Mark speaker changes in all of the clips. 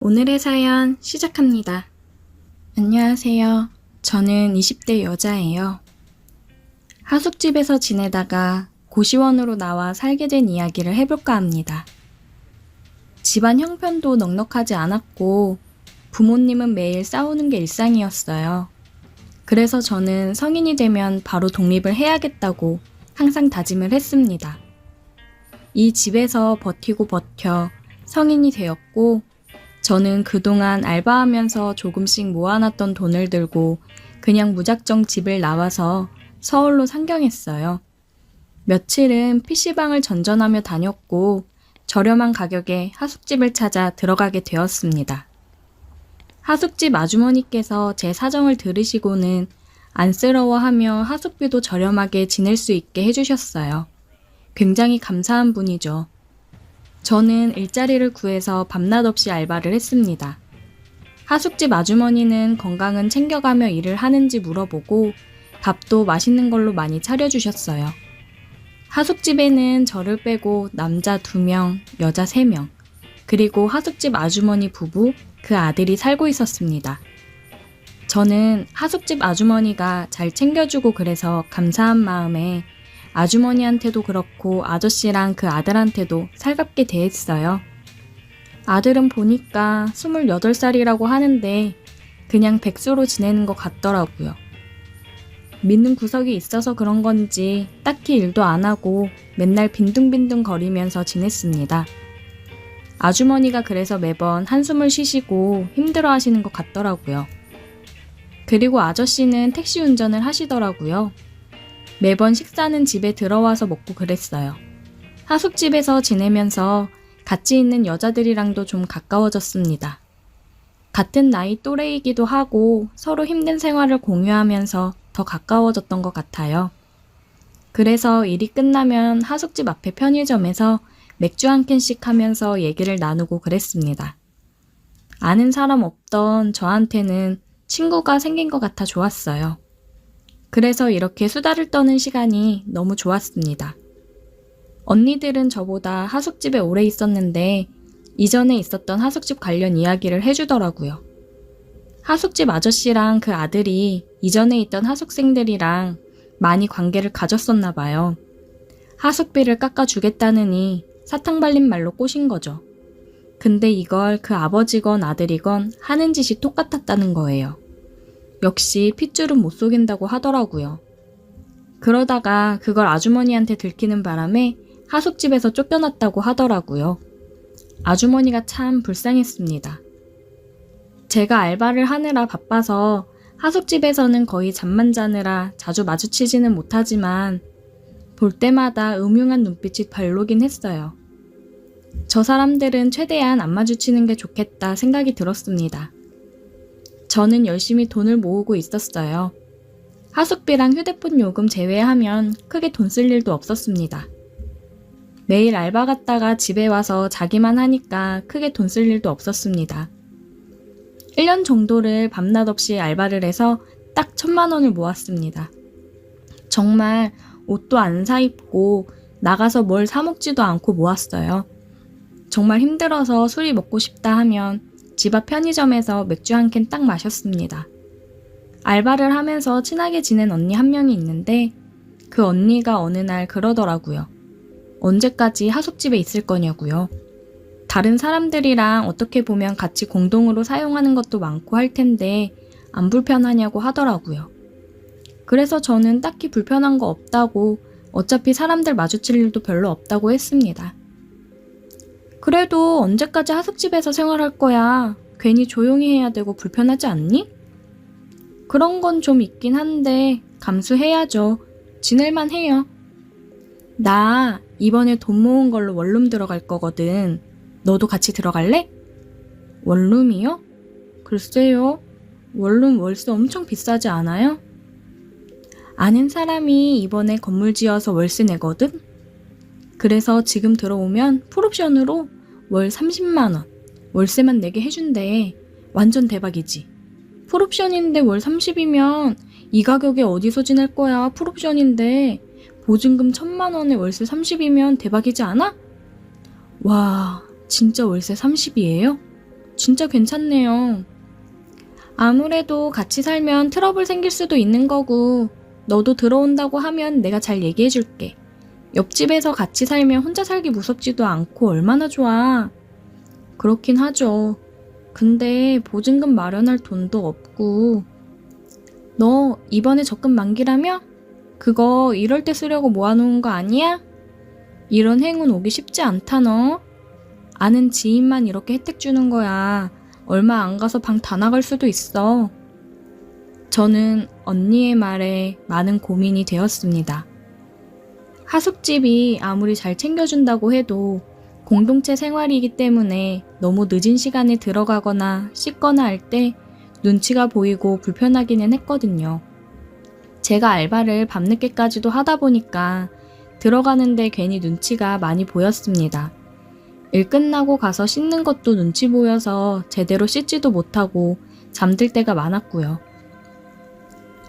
Speaker 1: 오늘의 사연 시작합니다. 안녕하세요. 저는 20대 여자예요. 하숙집에서 지내다가 고시원으로 나와 살게 된 이야기를 해볼까 합니다. 집안 형편도 넉넉하지 않았고 부모님은 매일 싸우는 게 일상이었어요. 그래서 저는 성인이 되면 바로 독립을 해야겠다고 항상 다짐을 했습니다. 이 집에서 버티고 버텨 성인이 되었고 저는 그동안 알바하면서 조금씩 모아놨던 돈을 들고 그냥 무작정 집을 나와서 서울로 상경했어요. 며칠은 PC방을 전전하며 다녔고 저렴한 가격에 하숙집을 찾아 들어가게 되었습니다. 하숙집 아주머니께서 제 사정을 들으시고는 안쓰러워하며 하숙비도 저렴하게 지낼 수 있게 해주셨어요. 굉장히 감사한 분이죠. 저는 일자리를 구해서 밤낮 없이 알바를 했습니다. 하숙집 아주머니는 건강은 챙겨가며 일을 하는지 물어보고 밥도 맛있는 걸로 많이 차려주셨어요. 하숙집에는 저를 빼고 남자 2명, 여자 3명, 그리고 하숙집 아주머니 부부, 그 아들이 살고 있었습니다. 저는 하숙집 아주머니가 잘 챙겨주고 그래서 감사한 마음에 아주머니한테도 그렇고 아저씨랑 그 아들한테도 살갑게 대했어요. 아들은 보니까 28살이라고 하는데 그냥 백수로 지내는 것 같더라고요. 믿는 구석이 있어서 그런 건지 딱히 일도 안 하고 맨날 빈둥빈둥 거리면서 지냈습니다. 아주머니가 그래서 매번 한숨을 쉬시고 힘들어 하시는 것 같더라고요. 그리고 아저씨는 택시 운전을 하시더라고요. 매번 식사는 집에 들어와서 먹고 그랬어요. 하숙집에서 지내면서 같이 있는 여자들이랑도 좀 가까워졌습니다. 같은 나이 또래이기도 하고 서로 힘든 생활을 공유하면서 더 가까워졌던 것 같아요. 그래서 일이 끝나면 하숙집 앞에 편의점에서 맥주 한 캔씩 하면서 얘기를 나누고 그랬습니다. 아는 사람 없던 저한테는 친구가 생긴 것 같아 좋았어요. 그래서 이렇게 수다를 떠는 시간이 너무 좋았습니다. 언니들은 저보다 하숙집에 오래 있었는데 이전에 있었던 하숙집 관련 이야기를 해주더라고요. 하숙집 아저씨랑 그 아들이 이전에 있던 하숙생들이랑 많이 관계를 가졌었나 봐요. 하숙비를 깎아주겠다느니 사탕 발린 말로 꼬신 거죠. 근데 이걸 그 아버지건 아들이건 하는 짓이 똑같았다는 거예요. 역시 핏줄은 못 속인다고 하더라고요. 그러다가 그걸 아주머니한테 들키는 바람에 하숙집에서 쫓겨났다고 하더라고요. 아주머니가 참 불쌍했습니다. 제가 알바를 하느라 바빠서 하숙집에서는 거의 잠만 자느라 자주 마주치지는 못하지만 볼 때마다 음흉한 눈빛이 발로긴 했어요. 저 사람들은 최대한 안 마주치는 게 좋겠다 생각이 들었습니다. 저는 열심히 돈을 모으고 있었어요. 하숙비랑 휴대폰 요금 제외하면 크게 돈 쓸 일도 없었습니다. 매일 알바 갔다가 집에 와서 자기만 하니까 크게 돈 쓸 일도 없었습니다. 1년 정도를 밤낮 없이 알바를 해서 딱 1,000만 원을 모았습니다. 정말 옷도 안 사입고 나가서 뭘 사 먹지도 않고 모았어요. 정말 힘들어서 술이 먹고 싶다 하면 집 앞 편의점에서 맥주 한 캔 딱 마셨습니다. 알바를 하면서 친하게 지낸 언니 한 명이 있는데 그 언니가 어느 날 그러더라고요. 언제까지 하숙집에 있을 거냐고요. 다른 사람들이랑 어떻게 보면 같이 공동으로 사용하는 것도 많고 할 텐데 안 불편하냐고 하더라고요. 그래서 저는 딱히 불편한 거 없다고 어차피 사람들 마주칠 일도 별로 없다고 했습니다. 그래도 언제까지 하숙집에서 생활할 거야. 괜히 조용히 해야 되고 불편하지 않니? 그런 건 좀 있긴 한데 감수해야죠. 지낼만 해요. 나 이번에 돈 모은 걸로 원룸 들어갈 거거든. 너도 같이 들어갈래? 원룸이요? 글쎄요. 원룸 월세 엄청 비싸지 않아요? 아는 사람이 이번에 건물 지어서 월세 내거든? 그래서 지금 들어오면 풀옵션으로 월 30만 원 월세만 내게 해준대. 완전 대박이지. 풀옵션인데 월 30이면 이 가격에 어디서 지낼 거야. 풀옵션인데 보증금 1,000만 원에 월세 30이면 대박이지 않아? 와, 진짜 월세 30이에요? 진짜 괜찮네요. 아무래도 같이 살면 트러블 생길 수도 있는 거고, 너도 들어온다고 하면 내가 잘 얘기해줄게. 옆집에서 같이 살면 혼자 살기 무섭지도 않고 얼마나 좋아. 그렇긴 하죠. 근데 보증금 마련할 돈도 없고. 너 이번에 적금 만기라며? 그거 이럴 때 쓰려고 모아놓은 거 아니야? 이런 행운 오기 쉽지 않다 너. 아는 지인만 이렇게 혜택 주는 거야. 얼마 안 가서 방 다 나갈 수도 있어. 저는 언니의 말에 많은 고민이 되었습니다. 하숙집이 아무리 잘 챙겨준다고 해도 공동체 생활이기 때문에 너무 늦은 시간에 들어가거나 씻거나 할 때 눈치가 보이고 불편하기는 했거든요. 제가 알바를 밤늦게까지도 하다 보니까 들어가는데 괜히 눈치가 많이 보였습니다. 일 끝나고 가서 씻는 것도 눈치 보여서 제대로 씻지도 못하고 잠들 때가 많았고요.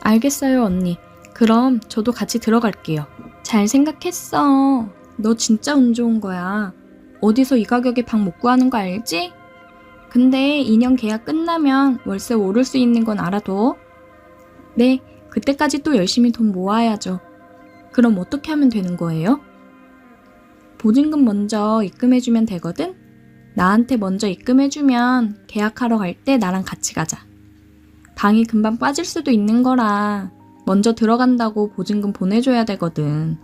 Speaker 1: 알겠어요, 언니. 그럼 저도 같이 들어갈게요. 잘 생각했어. 너 진짜 운 좋은 거야. 어디서 이 가격에 방 못 구하는 거 알지? 근데 2년 계약 끝나면 월세 오를 수 있는 건 알아둬. 네, 그때까지 또 열심히 돈 모아야죠. 그럼 어떻게 하면 되는 거예요? 보증금 먼저 입금해주면 되거든? 나한테 먼저 입금해주면 계약하러 갈 때 나랑 같이 가자. 방이 금방 빠질 수도 있는 거라 먼저 들어간다고 보증금 보내줘야 되거든.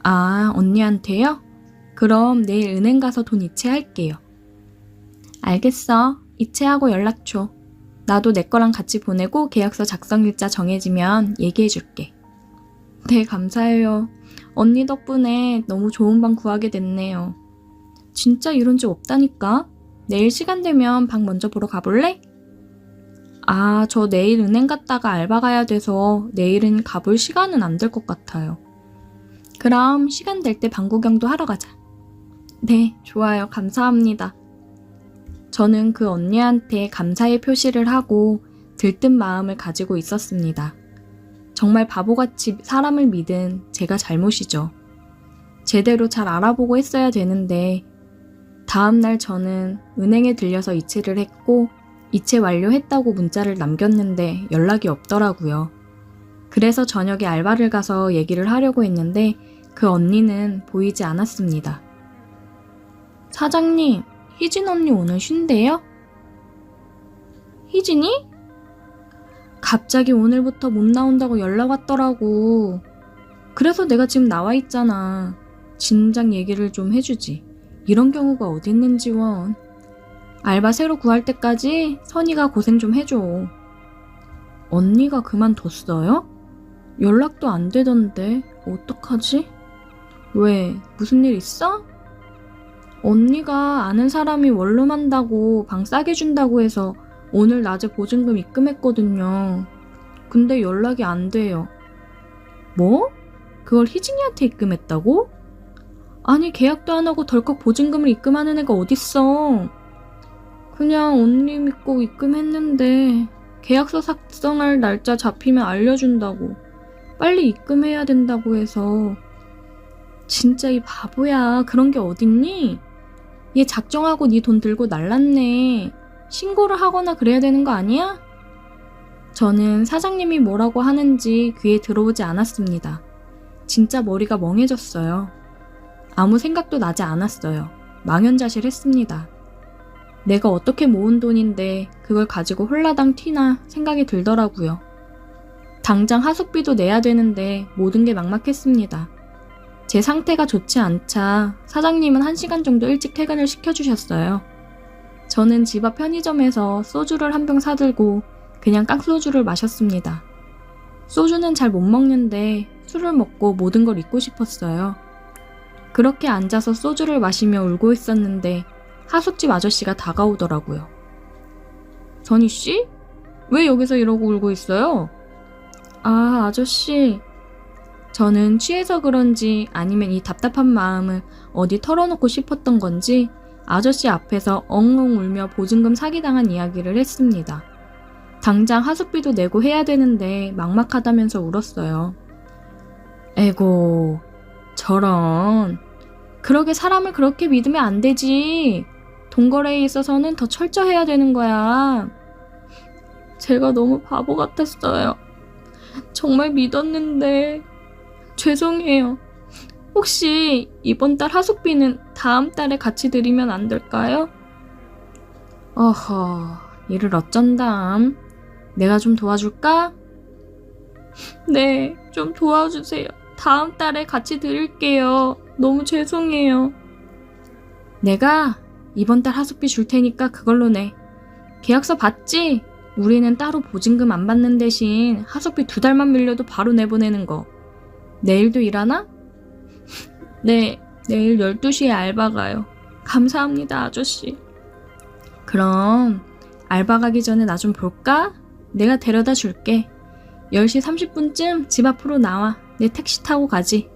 Speaker 1: 아, 언니한테요? 그럼 내일 은행 가서 돈 이체할게요. 알겠어. 이체하고 연락 줘. 나도 내 거랑 같이 보내고 계약서 작성일자 정해지면 얘기해줄게. 네, 감사해요. 언니 덕분에 너무 좋은 방 구하게 됐네요. 진짜 이런 적 없다니까? 내일 시간 되면 방 먼저 보러 가볼래? 아, 저 내일 은행 갔다가 알바 가야 돼서 내일은 가볼 시간은 안 될 것 같아요. 그럼 시간 될 때 방 구경도 하러 가자. 네, 좋아요. 감사합니다. 저는 그 언니한테 감사의 표시를 하고 들뜬 마음을 가지고 있었습니다. 정말 바보같이 사람을 믿은 제가 잘못이죠. 제대로 잘 알아보고 했어야 되는데 다음날 저는 은행에 들려서 이체를 했고 이체 완료했다고 문자를 남겼는데 연락이 없더라고요. 그래서 저녁에 알바를 가서 얘기를 하려고 했는데 그 언니는 보이지 않았습니다. 사장님, 희진 언니 오늘 쉰대요? 희진이? 갑자기 오늘부터 못 나온다고 연락 왔더라고. 그래서 내가 지금 나와 있잖아. 진작 얘기를 좀 해주지. 이런 경우가 어딨는지 원. 알바 새로 구할 때까지 선이가 고생 좀 해줘. 언니가 그만뒀어요? 연락도 안 되던데 어떡하지? 왜? 무슨 일 있어? 언니가 아는 사람이 원룸한다고 방 싸게 준다고 해서 오늘 낮에 보증금 입금했거든요. 근데 연락이 안 돼요. 뭐? 그걸 희진이한테 입금했다고? 아니 계약도 안 하고 덜컥 보증금을 입금하는 애가 어딨어. 그냥 언니 믿고 입금했는데 계약서 작성할 날짜 잡히면 알려준다고 빨리 입금해야 된다고 해서. 진짜 이 바보야. 그런 게 어딨니? 얘 작정하고 네 돈 들고 날랐네. 신고를 하거나 그래야 되는 거 아니야? 저는 사장님이 뭐라고 하는지 귀에 들어오지 않았습니다. 진짜 머리가 멍해졌어요. 아무 생각도 나지 않았어요. 망연자실했습니다. 내가 어떻게 모은 돈인데 그걸 가지고 홀라당 튀나 생각이 들더라고요. 당장 하숙비도 내야 되는데 모든 게 막막했습니다. 제 상태가 좋지 않자 사장님은 1시간 정도 일찍 퇴근을 시켜주셨어요. 저는 집 앞 편의점에서 소주를 한 병 사들고 그냥 깡소주를 마셨습니다. 소주는 잘 못 먹는데 술을 먹고 모든 걸 잊고 싶었어요. 그렇게 앉아서 소주를 마시며 울고 있었는데 하숙집 아저씨가 다가오더라고요. 선희씨? 왜 여기서 이러고 울고 있어요? 아, 아저씨. 저는 취해서 그런지 아니면 이 답답한 마음을 어디 털어놓고 싶었던 건지 아저씨 앞에서 엉엉 울며 보증금 사기당한 이야기를 했습니다. 당장 하숙비도 내고 해야 되는데 막막하다면서 울었어요. 에고, 저런. 그러게 사람을 그렇게 믿으면 안 되지. 돈 거래에 있어서는 더 철저해야 되는 거야. 제가 너무 바보 같았어요. 정말 믿었는데 죄송해요. 혹시 이번 달 하숙비는 다음 달에 같이 드리면 안 될까요? 어허, 이를 어쩐담. 내가 좀 도와줄까? 네, 좀 도와주세요. 다음 달에 같이 드릴게요. 너무 죄송해요. 내가 이번 달 하숙비 줄 테니까 그걸로 내. 계약서 봤지? 우리는 따로 보증금 안 받는 대신 하숙비 2달만 밀려도 바로 내보내는 거. 내일도 일하나? 네, 내일 12시에 알바 가요. 감사합니다, 아저씨. 그럼 알바 가기 전에 나 좀 볼까? 내가 데려다 줄게. 10시 30분쯤 집 앞으로 나와. 내 택시 타고 가지.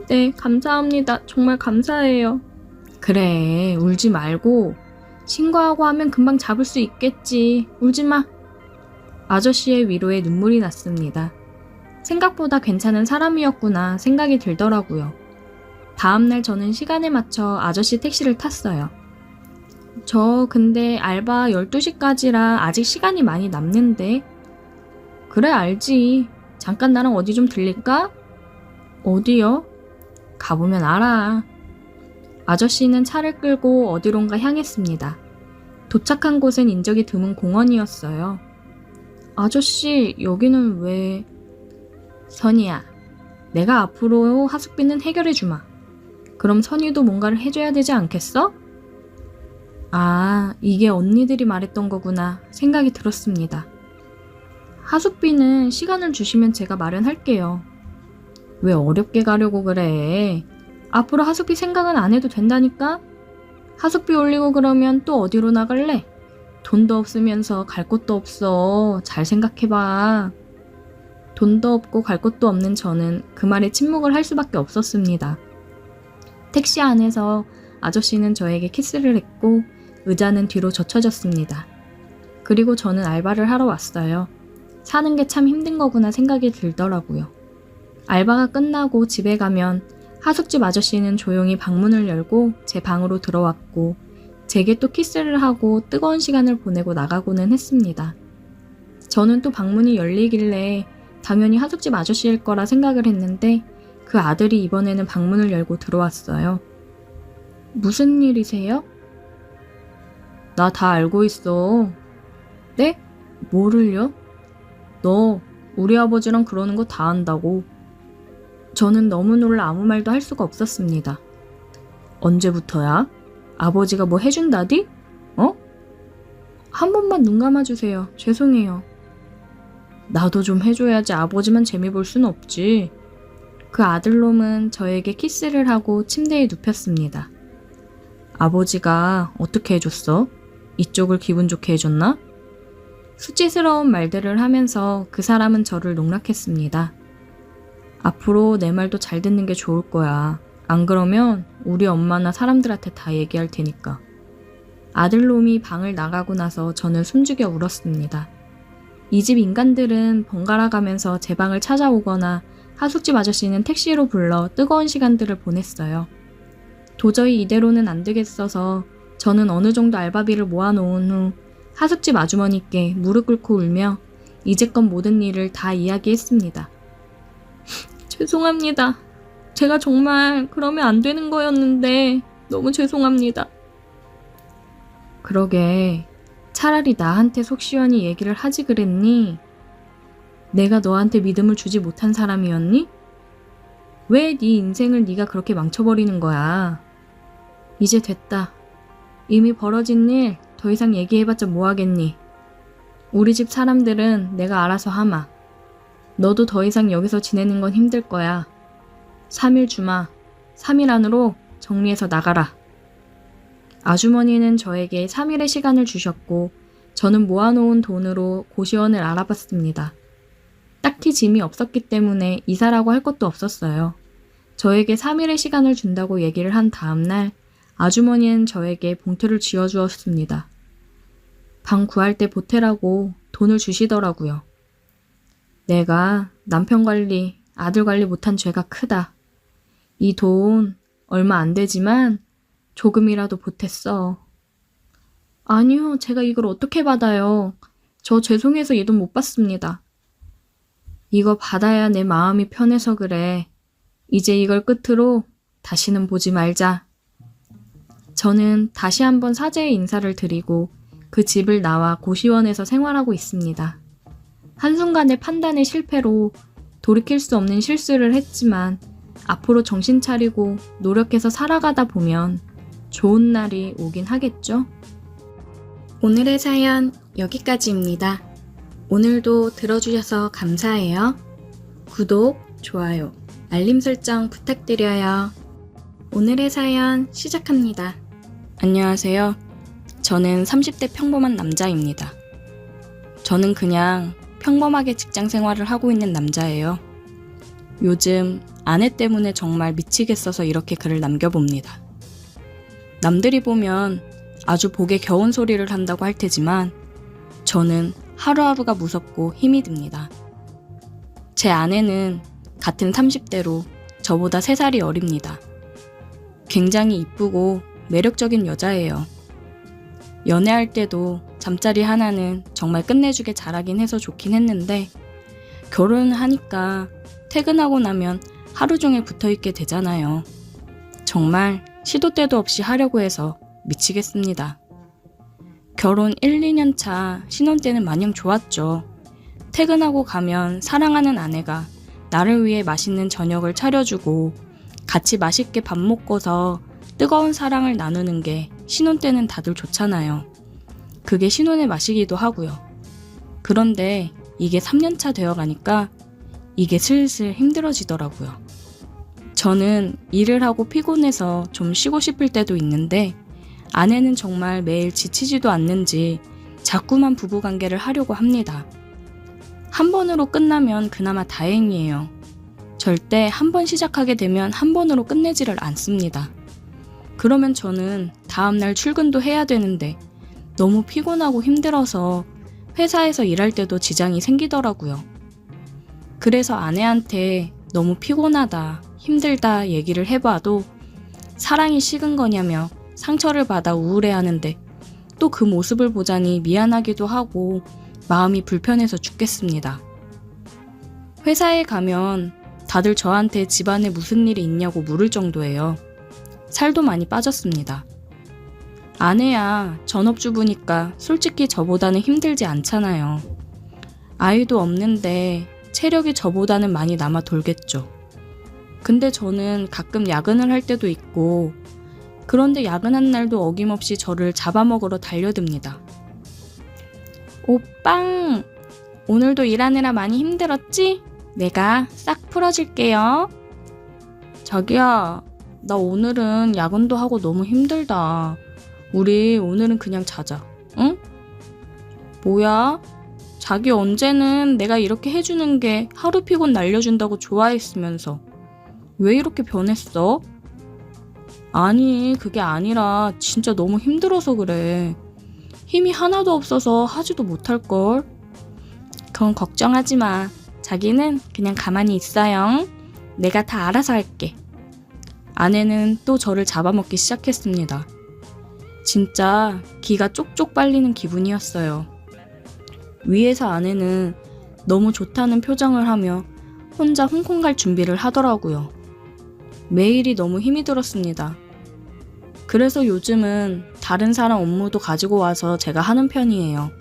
Speaker 1: 네, 감사합니다. 정말 감사해요. 그래, 울지 말고 신고하고 하면 금방 잡을 수 있겠지. 울지 마. 아저씨의 위로에 눈물이 났습니다. 생각보다 괜찮은 사람이었구나 생각이 들더라고요. 다음날 저는 시간에 맞춰 아저씨 택시를 탔어요. 저 근데 알바 12시까지라 아직 시간이 많이 남는데. 그래, 알지. 잠깐 나랑 어디 좀 들릴까? 어디요? 가보면 알아. 아저씨는 차를 끌고 어디론가 향했습니다. 도착한 곳은 인적이 드문 공원이었어요. 아저씨, 여기는 왜... 선이야, 내가 앞으로 하숙비는 해결해주마. 그럼 선이도 뭔가를 해줘야 되지 않겠어? 아, 이게 언니들이 말했던 거구나 생각이 들었습니다. 하숙비는 시간을 주시면 제가 마련할게요. 왜 어렵게 가려고 그래? 앞으로 하숙비 생각은 안 해도 된다니까? 하숙비 올리고 그러면 또 어디로 나갈래? 돈도 없으면서 갈 곳도 없어. 잘 생각해봐. 돈도 없고 갈 곳도 없는 저는 그 말에 침묵을 할 수밖에 없었습니다. 택시 안에서 아저씨는 저에게 키스를 했고 의자는 뒤로 젖혀졌습니다. 그리고 저는 알바를 하러 왔어요. 사는 게 참 힘든 거구나 생각이 들더라고요. 알바가 끝나고 집에 가면 하숙집 아저씨는 조용히 방문을 열고 제 방으로 들어왔고 제게 또 키스를 하고 뜨거운 시간을 보내고 나가고는 했습니다. 저는 또 방문이 열리길래 당연히 하숙집 아저씨일 거라 생각을 했는데 그 아들이 이번에는 방문을 열고 들어왔어요. 무슨 일이세요? 나 다 알고 있어. 네? 뭐를요? 너 우리 아버지랑 그러는 거 다 안다고. 저는 너무 놀라 아무 말도 할 수가 없었습니다. 언제부터야? 아버지가 뭐 해준다디? 어? 한 번만 눈 감아주세요. 죄송해요. 나도 좀 해줘야지. 아버지만 재미 볼 순 없지. 그 아들놈은 저에게 키스를 하고 침대에 눕혔습니다. 아버지가 어떻게 해줬어? 이쪽을 기분 좋게 해줬나? 수치스러운 말들을 하면서 그 사람은 저를 농락했습니다. 앞으로 내 말도 잘 듣는 게 좋을 거야. 안 그러면 우리 엄마나 사람들한테 다 얘기할 테니까. 아들놈이 방을 나가고 나서 저는 숨죽여 울었습니다. 이 집 인간들은 번갈아 가면서 제 방을 찾아오거나 하숙집 아저씨는 택시로 불러 뜨거운 시간들을 보냈어요. 도저히 이대로는 안 되겠어서 저는 어느 정도 알바비를 모아놓은 후 하숙집 아주머니께 무릎 꿇고 울며 이제껏 모든 일을 다 이야기했습니다. 죄송합니다. 제가 정말 그러면 안 되는 거였는데 너무 죄송합니다. 그러게, 차라리 나한테 속 시원히 얘기를 하지 그랬니? 내가 너한테 믿음을 주지 못한 사람이었니? 왜 네 인생을 네가 그렇게 망쳐버리는 거야? 이제 됐다. 이미 벌어진 일 더 이상 얘기해봤자 뭐하겠니? 우리 집 사람들은 내가 알아서 하마. 너도 더 이상 여기서 지내는 건 힘들 거야. 3일 주마. 3일 안으로 정리해서 나가라. 아주머니는 저에게 3일의 시간을 주셨고 저는 모아놓은 돈으로 고시원을 알아봤습니다. 딱히 짐이 없었기 때문에 이사라고 할 것도 없었어요. 저에게 3일의 시간을 준다고 얘기를 한 다음날 아주머니는 저에게 봉투를 쥐어주었습니다. 방 구할 때 보태라고 돈을 주시더라고요. 내가 남편 관리, 아들 관리 못한 죄가 크다. 이 돈 얼마 안 되지만 조금이라도 보탰어. 아니요, 제가 이걸 어떻게 받아요. 저 죄송해서 이 돈 못 받습니다. 이거 받아야 내 마음이 편해서 그래. 이제 이걸 끝으로 다시는 보지 말자. 저는 다시 한번 사죄의 인사를 드리고 그 집을 나와 고시원에서 생활하고 있습니다. 한순간의 판단의 실패로 돌이킬 수 없는 실수를 했지만 앞으로 정신 차리고 노력해서 살아가다 보면 좋은 날이 오긴 하겠죠? 오늘의 사연 여기까지입니다. 오늘도 들어주셔서 감사해요. 구독, 좋아요, 알림 설정 부탁드려요. 오늘의 사연 시작합니다. 안녕하세요. 저는 30대 평범한 남자입니다. 저는 그냥 평범하게 직장 생활을 하고 있는 남자예요. 요즘 아내 때문에 정말 미치겠어서 이렇게 글을 남겨봅니다. 남들이 보면 아주 복에 겨운 소리를 한다고 할 테지만 저는 하루하루가 무섭고 힘이 듭니다. 제 아내는 같은 30대로 저보다 3살이 어립니다. 굉장히 이쁘고 매력적인 여자예요. 연애할 때도 잠자리 하나는 정말 끝내주게 잘하긴 해서 좋긴 했는데 결혼을 하니까 퇴근하고 나면 하루 종일 붙어있게 되잖아요. 정말 시도 때도 없이 하려고 해서 미치겠습니다. 결혼 1, 2년 차 신혼 때는 마냥 좋았죠. 퇴근하고 가면 사랑하는 아내가 나를 위해 맛있는 저녁을 차려주고 같이 맛있게 밥 먹고서 뜨거운 사랑을 나누는 게 신혼 때는 다들 좋잖아요. 그게 신혼의 맛이기도 하고요. 그런데 이게 3년차 되어가니까 이게 슬슬 힘들어지더라고요. 저는 일을 하고 피곤해서 좀 쉬고 싶을 때도 있는데 아내는 정말 매일 지치지도 않는지 자꾸만 부부관계를 하려고 합니다. 한 번으로 끝나면 그나마 다행이에요. 절대 한 번 시작하게 되면 한 번으로 끝내지를 않습니다. 그러면 저는 다음날 출근도 해야 되는데 너무 피곤하고 힘들어서 회사에서 일할 때도 지장이 생기더라고요. 그래서 아내한테 너무 피곤하다, 힘들다 얘기를 해봐도 사랑이 식은 거냐며 상처를 받아 우울해하는데 또 그 모습을 보자니 미안하기도 하고 마음이 불편해서 죽겠습니다. 회사에 가면 다들 저한테 집안에 무슨 일이 있냐고 물을 정도예요. 살도 많이 빠졌습니다. 아내야 전업주부니까 솔직히 저보다는 힘들지 않잖아요. 아이도 없는데 체력이 저보다는 많이 남아 돌겠죠. 근데 저는 가끔 야근을 할 때도 있고 그런데 야근한 날도 어김없이 저를 잡아먹으러 달려듭니다. 오빵! 오늘도 일하느라 많이 힘들었지? 내가 싹 풀어줄게요. 자기야, 나 오늘은 야근도 하고 너무 힘들다. 우리 오늘은 그냥 자자, 응? 뭐야? 자기 언제는 내가 이렇게 해주는 게 하루 피곤 날려준다고 좋아했으면서 왜 이렇게 변했어? 아니, 그게 아니라 진짜 너무 힘들어서 그래. 힘이 하나도 없어서 하지도 못할걸. 그건 걱정하지 마. 자기는 그냥 가만히 있어요. 내가 다 알아서 할게. 아내는 또 저를 잡아먹기 시작했습니다. 진짜 기가 쪽쪽 빨리는 기분이었어요. 위에서 아내는 너무 좋다는 표정을 하며 혼자 홍콩 갈 준비를 하더라고요. 매일이 너무 힘이 들었습니다. 그래서 요즘은 다른 사람 업무도 가지고 와서 제가 하는 편이에요.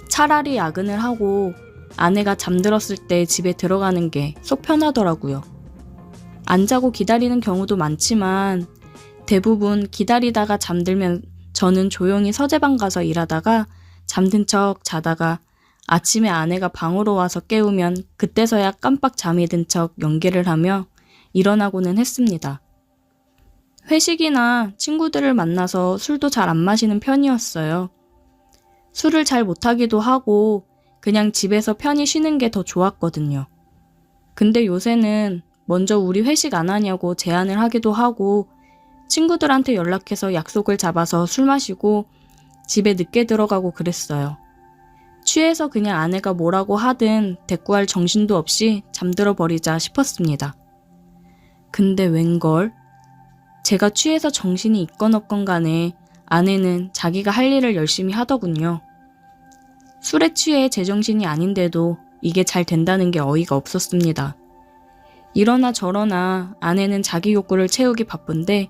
Speaker 1: 차라리 야근을 하고 아내가 잠들었을 때 집에 들어가는 게 속 편하더라고요. 안 자고 기다리는 경우도 많지만 대부분 기다리다가 잠들면 저는 조용히 서재방 가서 일하다가 잠든 척 자다가 아침에 아내가 방으로 와서 깨우면 그때서야 깜빡 잠이 든 척 연기를 하며 일어나고는 했습니다. 회식이나 친구들을 만나서 술도 잘 안 마시는 편이었어요. 술을 잘 못하기도 하고 그냥 집에서 편히 쉬는 게 더 좋았거든요. 근데 요새는 먼저 우리 회식 안 하냐고 제안을 하기도 하고 친구들한테 연락해서 약속을 잡아서 술 마시고 집에 늦게 들어가고 그랬어요. 취해서 그냥 아내가 뭐라고 하든 대꾸할 정신도 없이 잠들어 버리자 싶었습니다. 근데 웬걸? 제가 취해서 정신이 있건 없건 간에 아내는 자기가 할 일을 열심히 하더군요. 술에 취해 제정신이 아닌데도 이게 잘 된다는 게 어이가 없었습니다. 이러나 저러나 아내는 자기 욕구를 채우기 바쁜데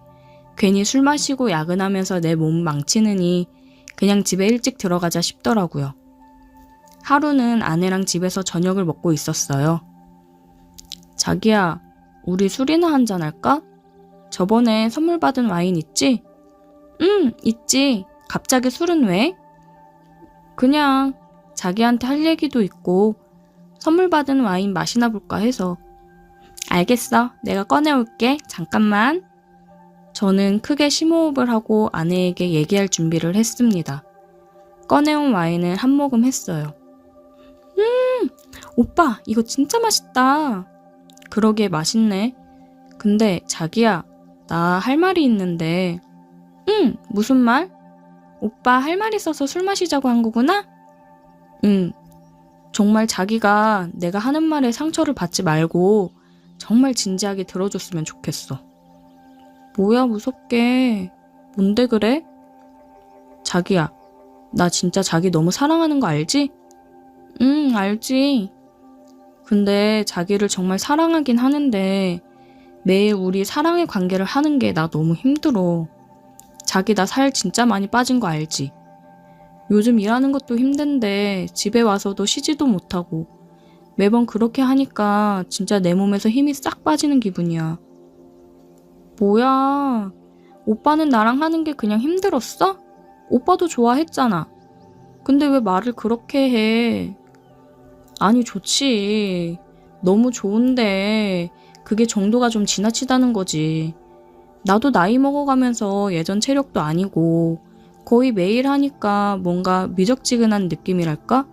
Speaker 1: 괜히 술 마시고 야근하면서 내 몸 망치느니 그냥 집에 일찍 들어가자 싶더라고요. 하루는 아내랑 집에서 저녁을 먹고 있었어요. 자기야, 우리 술이나 한잔 할까? 저번에 선물 받은 와인 있지? 응, 있지. 갑자기 술은 왜? 그냥 자기한테 할 얘기도 있고 선물 받은 와인 마시나 볼까 해서. 알겠어. 내가 꺼내올게. 잠깐만. 저는 크게 심호흡을 하고 아내에게 얘기할 준비를 했습니다. 꺼내온 와인을 한 모금 했어요. 오빠, 이거 진짜 맛있다. 그러게 맛있네. 근데 자기야, 나 할 말이 있는데. 무슨 말? 오빠 할 말 있어서 술 마시자고 한 거구나? 정말 자기가 내가 하는 말에 상처를 받지 말고 정말 진지하게 들어줬으면 좋겠어. 뭐야 무섭게. 뭔데 그래? 자기야, 나 진짜 자기 너무 사랑하는 거 알지? 알지. 근데 자기를 정말 사랑하긴 하는데 매일 우리 사랑의 관계를 하는 게 나 너무 힘들어. 자기 나 살 진짜 많이 빠진 거 알지? 요즘 일하는 것도 힘든데 집에 와서도 쉬지도 못하고 매번 그렇게 하니까 진짜 내 몸에서 힘이 싹 빠지는 기분이야. 뭐야, 오빠는 나랑 하는 게 그냥 힘들었어? 오빠도 좋아했잖아. 근데 왜 말을 그렇게 해? 아니 좋지. 너무 좋은데 그게 정도가 좀 지나치다는 거지. 나도 나이 먹어가면서 예전 체력도 아니고 거의 매일 하니까 뭔가 미적지근한 느낌이랄까?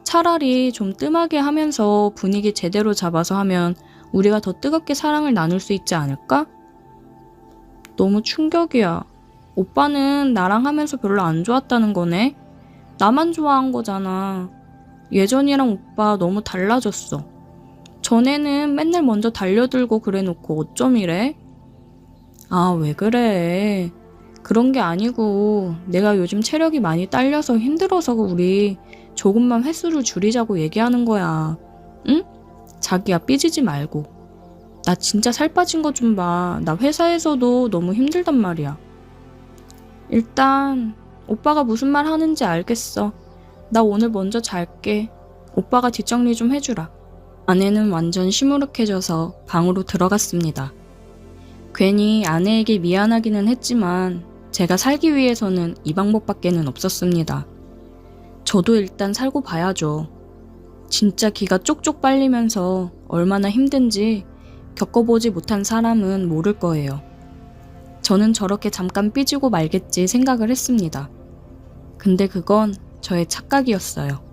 Speaker 1: 차라리 좀 뜸하게 하면서 분위기 제대로 잡아서 하면 우리가 더 뜨겁게 사랑을 나눌 수 있지 않을까? 너무 충격이야. 오빠는 나랑 하면서 별로 안 좋았다는 거네? 나만 좋아한 거잖아. 예전이랑 오빠 너무 달라졌어. 전에는 맨날 먼저 달려들고 그래놓고 어쩜 이래? 아, 왜 그래? 그런 게 아니고 내가 요즘 체력이 많이 딸려서 힘들어서 우리 조금만 횟수를 줄이자고 얘기하는 거야. 응? 자기야, 삐지지 말고. 나 진짜 살 빠진 거 좀 봐. 나 회사에서도 너무 힘들단 말이야. 일단 오빠가 무슨 말 하는지 알겠어. 나 오늘 먼저 잘게. 오빠가 뒷정리 좀 해주라. 아내는 완전 시무룩해져서 방으로 들어갔습니다. 괜히 아내에게 미안하기는 했지만 제가 살기 위해서는 이 방법밖에는 없었습니다. 저도 일단 살고 봐야죠. 진짜 기가 쪽쪽 빨리면서 얼마나 힘든지 겪어보지 못한 사람은 모를 거예요. 저는 저렇게 잠깐 삐지고 말겠지 생각을 했습니다. 근데 그건 저의 착각이었어요.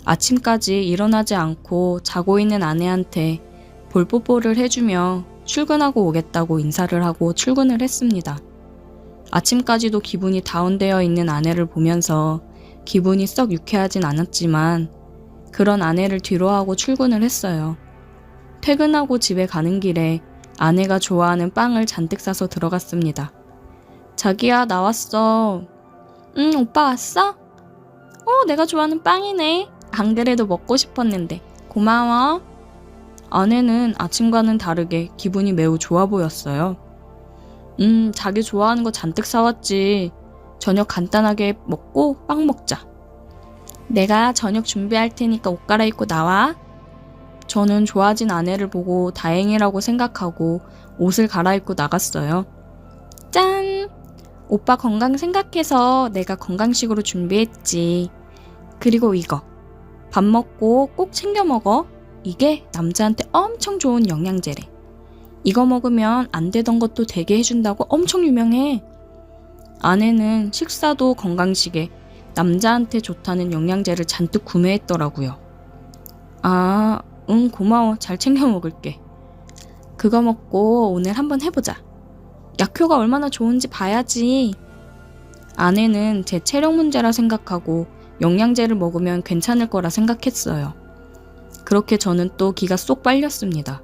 Speaker 1: 아침까지 일어나지 않고 자고 있는 아내한테 볼뽀뽀를 해주며 출근하고 오겠다고 인사를 하고 출근을 했습니다. 아침까지도 기분이 다운되어 있는 아내를 보면서 기분이 썩 유쾌하진 않았지만 그런 아내를 뒤로하고 출근을 했어요. 퇴근하고 집에 가는 길에 아내가 좋아하는 빵을 잔뜩 싸서 들어갔습니다. 자기야, 나왔어. 응, 오빠 왔어? 내가 좋아하는 빵이네. 안 그래도 먹고 싶었는데. 고마워. 아내는 아침과는 다르게 기분이 매우 좋아 보였어요. 자기 좋아하는 거 잔뜩 사왔지. 저녁 간단하게 먹고 빵 먹자. 내가 저녁 준비할 테니까 옷 갈아입고 나와. 저는 좋아진 아내를 보고 다행이라고 생각하고 옷을 갈아입고 나갔어요. 짠! 오빠 건강 생각해서 내가 건강식으로 준비했지. 그리고 이거. 밥 먹고 꼭 챙겨 먹어. 이게 남자한테 엄청 좋은 영양제래. 이거 먹으면 안 되던 것도 되게 해준다고 엄청 유명해. 아내는 식사도 건강식에 남자한테 좋다는 영양제를 잔뜩 구매했더라고요. 아, 응, 고마워. 잘 챙겨 먹을게. 그거 먹고 오늘 한번 해보자. 약효가 얼마나 좋은지 봐야지. 아내는 제 체력 문제라 생각하고 영양제를 먹으면 괜찮을 거라 생각했어요. 그렇게 저는 또 기가 쏙 빨렸습니다.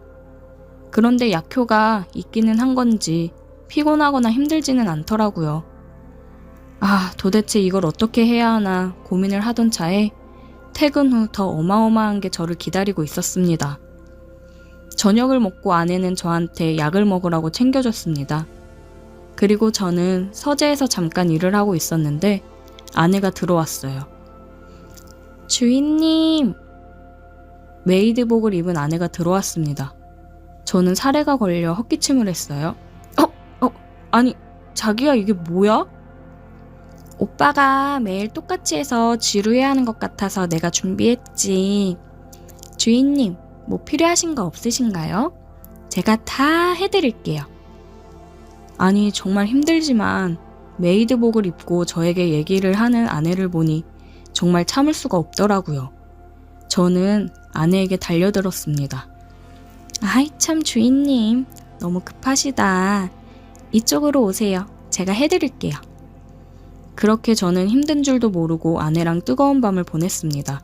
Speaker 1: 그런데 약효가 있기는 한 건지 피곤하거나 힘들지는 않더라고요. 아, 도대체 이걸 어떻게 해야 하나 고민을 하던 차에 퇴근 후 더 어마어마한 게 저를 기다리고 있었습니다. 저녁을 먹고 아내는 저한테 약을 먹으라고 챙겨줬습니다. 그리고 저는 서재에서 잠깐 일을 하고 있었는데 아내가 들어왔어요. 주인님! 메이드복을 입은 아내가 들어왔습니다. 저는 사례가 걸려 헛기침을 했어요. 아니, 자기야 이게 뭐야? 오빠가 매일 똑같이 해서 지루해하는 것 같아서 내가 준비했지. 주인님, 뭐 필요하신 거 없으신가요? 제가 다 해드릴게요. 아니, 정말 힘들지만 메이드복을 입고 저에게 얘기를 하는 아내를 보니 정말 참을 수가 없더라고요. 저는 아내에게 달려들었습니다. 아이 참 주인님, 너무 급하시다. 이쪽으로 오세요. 제가 해드릴게요. 그렇게 저는 힘든 줄도 모르고 아내랑 뜨거운 밤을 보냈습니다.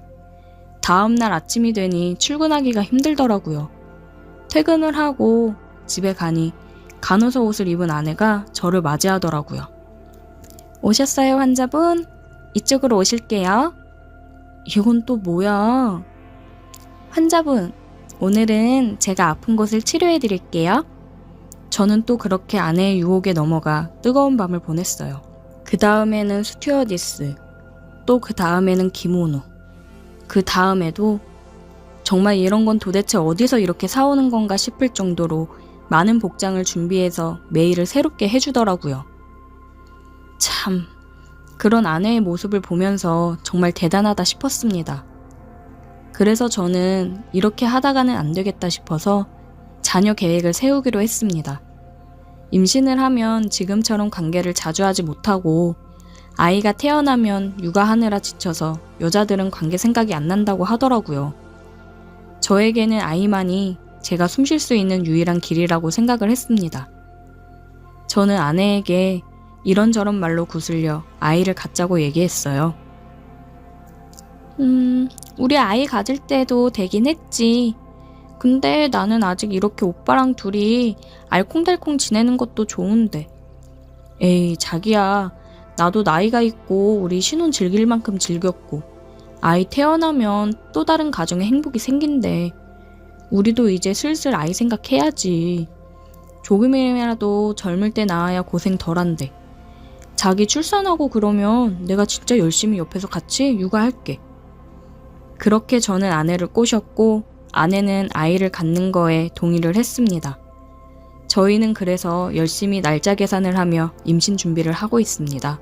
Speaker 1: 다음날 아침이 되니 출근하기가 힘들더라고요. 퇴근을 하고 집에 가니 간호사 옷을 입은 아내가 저를 맞이하더라고요. 오셨어요, 환자분? 이쪽으로 오실게요. 이건 또 뭐야? 환자분, 오늘은 제가 아픈 곳을 치료해 드릴게요. 저는 또 그렇게 아내의 유혹에 넘어가 뜨거운 밤을 보냈어요. 그 다음에는 스튜어디스, 또 그 다음에는 기모노, 그 다음에도 정말 이런 건 도대체 어디서 이렇게 사오는 건가 싶을 정도로 많은 복장을 준비해서 매일을 새롭게 해주더라고요. 참, 그런 아내의 모습을 보면서 정말 대단하다 싶었습니다. 그래서 저는 이렇게 하다가는 안 되겠다 싶어서 자녀 계획을 세우기로 했습니다. 임신을 하면 지금처럼 관계를 자주 하지 못하고 아이가 태어나면 육아하느라 지쳐서 여자들은 관계 생각이 안 난다고 하더라고요. 저에게는 아이만이 제가 숨 쉴 수 있는 유일한 길이라고 생각을 했습니다. 저는 아내에게 이런저런 말로 구슬려 아이를 갖자고 얘기했어요. 우리 아이 가질 때도 되긴 했지. 근데 나는 아직 이렇게 오빠랑 둘이 알콩달콩 지내는 것도 좋은데. 에이, 자기야. 나도 나이가 있고 우리 신혼 즐길 만큼 즐겼고 아이 태어나면 또 다른 가정에 행복이 생긴대. 우리도 이제 슬슬 아이 생각해야지. 조금이라도 젊을 때 낳아야 고생 덜한데. 자기 출산하고 그러면 내가 진짜 열심히 옆에서 같이 육아할게. 그렇게 저는 아내를 꼬셨고 아내는 아이를 갖는 거에 동의를 했습니다. 저희는 그래서 열심히 날짜 계산을 하며 임신 준비를 하고 있습니다.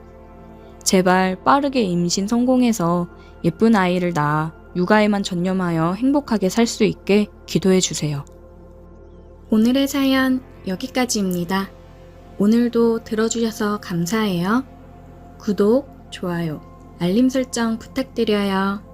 Speaker 1: 제발 빠르게 임신 성공해서 예쁜 아이를 낳아 육아에만 전념하여 행복하게 살 수 있게 기도해 주세요. 오늘의 사연 여기까지입니다. 오늘도 들어주셔서 감사해요. 구독, 좋아요, 알림 설정 부탁드려요.